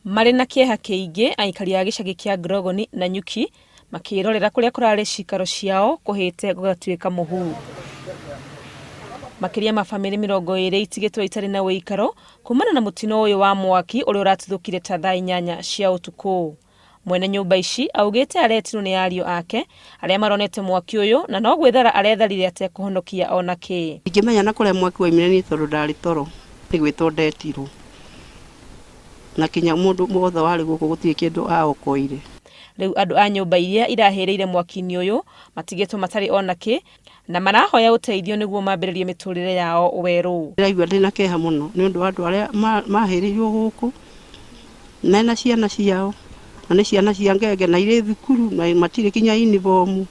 Marĩ na kĩeha kĩingĩ aikari a gĩcagi kĩa Grogoni na Nyuki makĩrorera kũrĩa kũrarĩ cikaro ciao kũhĩte gũgatuĩka mũhuru. Makĩria mabamĩrĩ 20 itigĩtwo itarĩ na ũikaro kumana na mũtino ũyũ wa mwaki ũrĩa ũratuthũkire ta thaa 8 cia ũtukũ. Mwene nyũmba ici augĩte aretirwo nĩ ariũ ake arĩa maronete mwaki ũyũ na no gwĩthara aretharire atekũhonokia ona kĩ. Ingĩmenya na kũrĩa mwaki waumire nĩ tondũ ndarĩ toro nĩ gwĩtwo ndetirwo. Na kinya mũndũ wothe warĩ gũkũ gũtirĩ kĩndũ aokoire. Rĩu andũ a nyũmba iria irahĩrĩire mwaki-inĩ ũyũ matigĩtwo matarĩ ona kĩ na marahoya ũteithio nĩguo mambĩrĩrie mĩtũrĩre yao werũ. Ndĩraigua ndĩna kĩeha mũno nĩ ũndũ wa andũ arĩa mahĩrĩirwo gũkũ na ciana ciao na nĩ ciana cia ngenge na irĩ thukuru na matirĩ kinya uniform.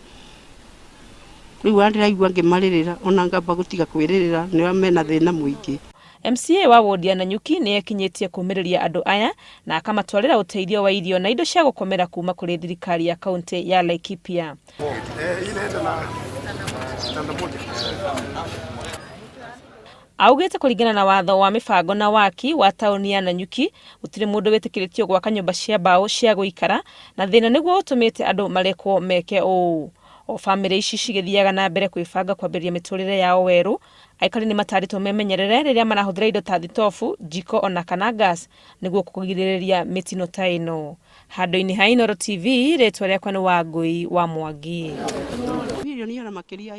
Rĩu ndĩraigua ngĩmarĩrĩra ona ngamba gũtiga kwĩrĩrĩra nĩo mena thĩna mũingĩ. MCA wa wodi ya Nanyuki nĩ ekinyĩtie kũmĩrĩria andũ aya na akamatwarĩra ũteithio wa irio na indo cia gũkomera kuma kũrĩ thirikari ya kaunti ya Laikipia. Augĩte kũringana na watho wa mĩbango na waki wa taũni ya Nanyuki gũtirĩ mũndũ wĩtĩkĩrĩtio gwaka nyũmba cia mbaũ cia gũikara na thĩna nĩguo ũtũmĩte andũ marekwo meke ũũ. O bamĩrĩ ici cigĩthiaga na mbere kwĩbanga kwambĩrĩria mĩtũrĩre yao werũ, aikari nĩ matarĩtwo memenyerere rĩrĩa marahũthĩra indo ta thitobu, njiko ona kana gas nĩguo kũgirĩrĩria mĩtino ta ĩno. Handũ-inĩ ha Inooro TV, rĩtwa rĩakwa nĩ Wangũi wa Mwangi.